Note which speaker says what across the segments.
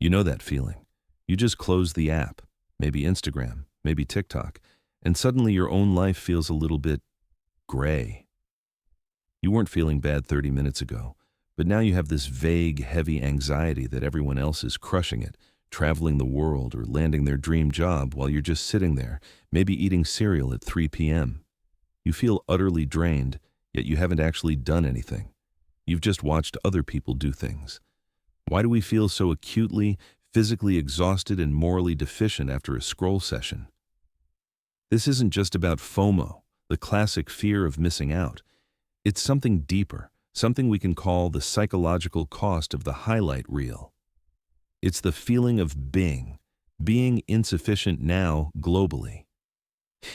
Speaker 1: You know that feeling. You just close the app, maybe Instagram, maybe TikTok, and suddenly your own life feels a little bit gray. You weren't feeling bad 30 minutes ago, but now you have this vague, heavy anxiety that everyone else is crushing it, traveling the world or landing their dream job while you're just sitting there, maybe eating cereal at 3 p.m. You feel utterly drained, yet you haven't actually done anything. You've just watched other people do things. Why do we feel so acutely, physically exhausted and morally deficient after a scroll session? This isn't just about FOMO, the classic fear of missing out. It's something deeper, something we can call the psychological cost of the highlight reel. It's the feeling of being insufficient now globally.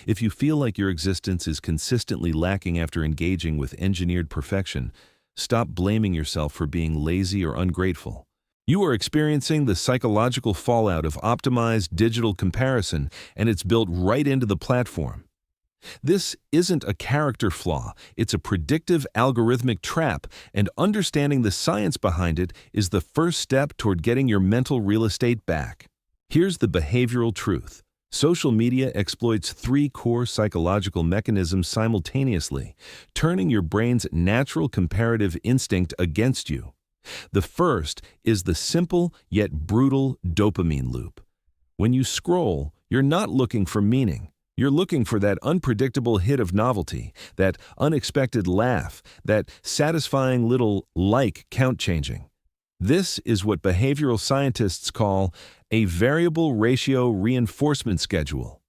Speaker 1: If you feel like your existence is consistently lacking after engaging with engineered perfection, stop blaming yourself for being lazy or ungrateful. You are experiencing the psychological fallout of optimized digital comparison, and it's built right into the platform. This isn't a character flaw, it's a predictive algorithmic trap, and understanding the science behind it is the first step toward getting your mental real estate back. Here's the behavioral truth. Social media exploits three core psychological mechanisms simultaneously, turning your brain's natural comparative instinct against you. The first is the simple yet brutal dopamine loop. When you scroll, you're not looking for meaning. You're looking for that unpredictable hit of novelty, that unexpected laugh, that satisfying little like count changing. This is what behavioral scientists call a variable ratio reinforcement schedule.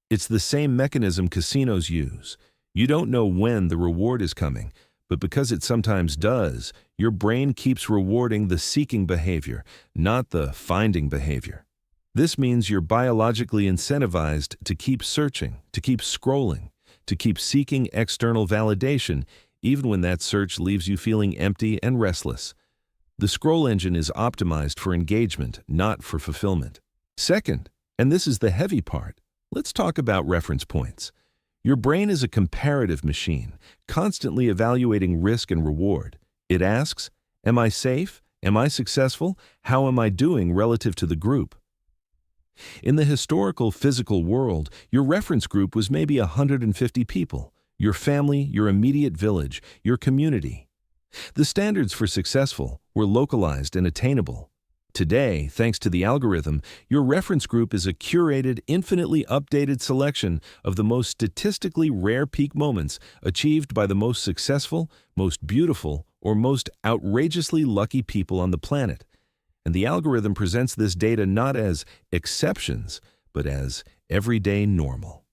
Speaker 1: It's the same mechanism casinos use. You don't know when the reward is coming, but because it sometimes does, your brain keeps rewarding the seeking behavior, not the finding behavior. This means you're biologically incentivized to keep searching, to keep scrolling, to keep seeking external validation, even when that search leaves you feeling empty and restless. The scroll engine is optimized for engagement, not for fulfillment. Second, and this is the heavy part, let's talk about reference points. Your brain is a comparative machine, constantly evaluating risk and reward. It asks, am I safe? Am I successful? How am I doing relative to the group? In the historical physical world, your reference group was maybe 150 people, your family, your immediate village, your community. The standards for successful were localized and attainable. Today, thanks to the algorithm, your reference group is a curated, infinitely updated selection of the most statistically rare peak moments achieved by the most successful, most beautiful, or most outrageously lucky people on the planet. And the algorithm presents this data not as exceptions, but as everyday normal.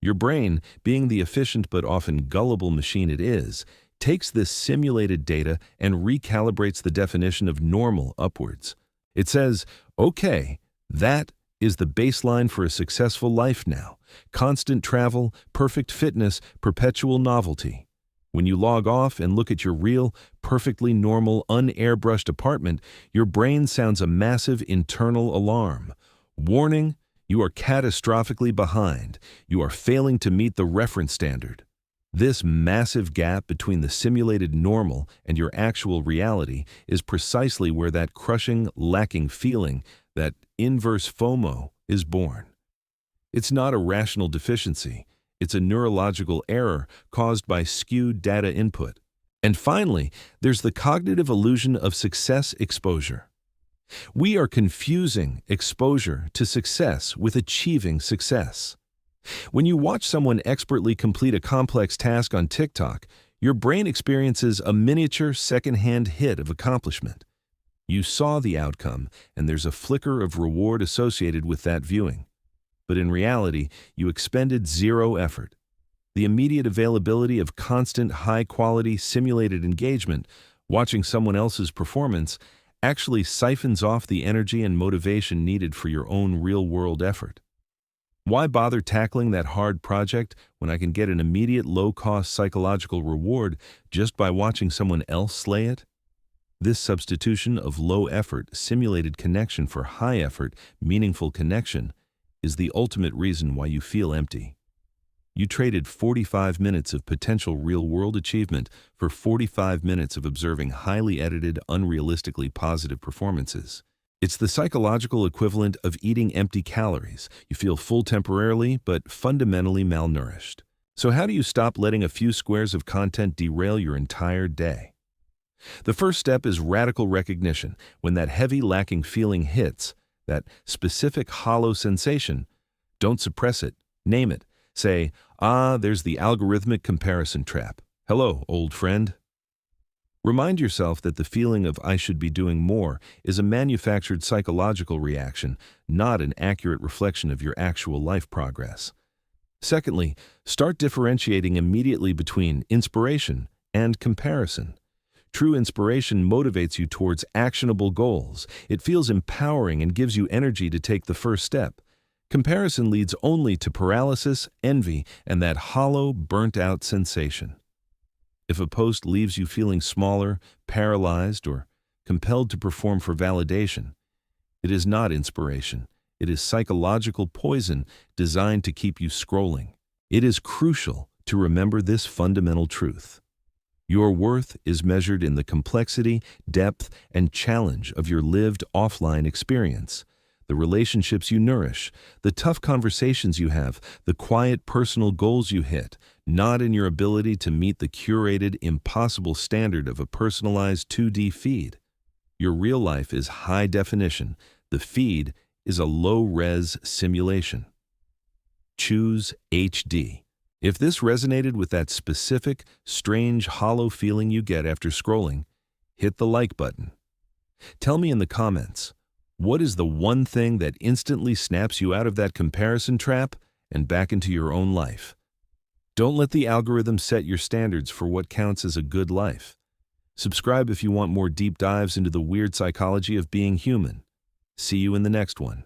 Speaker 1: Your brain, being the efficient but often gullible machine it is, takes this simulated data and recalibrates the definition of normal upwards. It says, okay, that is the baseline for a successful life now. Constant travel, perfect fitness, perpetual novelty. When you log off and look at your real, perfectly normal, un-airbrushed apartment, your brain sounds a massive internal alarm. Warning, you are catastrophically behind. You are failing to meet the reference standard. This massive gap between the simulated normal and your actual reality is precisely where that crushing, lacking feeling, that inverse FOMO, is born. It's not a rational deficiency. It's a neurological error caused by skewed data input. And finally, there's the cognitive illusion of success exposure. We are confusing exposure to success with achieving success. When you watch someone expertly complete a complex task on TikTok, your brain experiences a miniature second-hand hit of accomplishment. You saw the outcome, and there's a flicker of reward associated with that viewing. But in reality, you expended zero effort. The immediate availability of constant, high-quality, simulated engagement, watching someone else's performance, actually siphons off the energy and motivation needed for your own real-world effort. Why bother tackling that hard project when I can get an immediate low-cost psychological reward just by watching someone else slay it? This substitution of low-effort, simulated connection for high-effort, meaningful connection is the ultimate reason why you feel empty. You traded 45 minutes of potential real-world achievement for 45 minutes of observing highly edited, unrealistically positive performances. It's the psychological equivalent of eating empty calories. You feel full temporarily, but fundamentally malnourished. So how do you stop letting a few squares of content derail your entire day? The first step is radical recognition. When that heavy, lacking feeling hits, that specific hollow sensation, don't suppress it. Name it. Say, there's the algorithmic comparison trap. Hello, old friend. Remind yourself that the feeling of "I should be doing more" is a manufactured psychological reaction, not an accurate reflection of your actual life progress. Secondly, start differentiating immediately between inspiration and comparison. True inspiration motivates you towards actionable goals. It feels empowering and gives you energy to take the first step. Comparison leads only to paralysis, envy, and that hollow, burnt-out sensation. If a post leaves you feeling smaller, paralyzed, or compelled to perform for validation, it is not inspiration. It is psychological poison designed to keep you scrolling. It is crucial to remember this fundamental truth. Your worth is measured in the complexity, depth, and challenge of your lived offline experience. The relationships you nourish, the tough conversations you have, the quiet personal goals you hit, not in your ability to meet the curated, impossible standard of a personalized 2D feed. Your real life is high definition. The feed is a low-res simulation. Choose HD. If this resonated with that specific, strange, hollow feeling you get after scrolling, hit the like button. Tell me in the comments, what is the one thing that instantly snaps you out of that comparison trap and back into your own life? Don't let the algorithm set your standards for what counts as a good life. Subscribe if you want more deep dives into the weird psychology of being human. See you in the next one.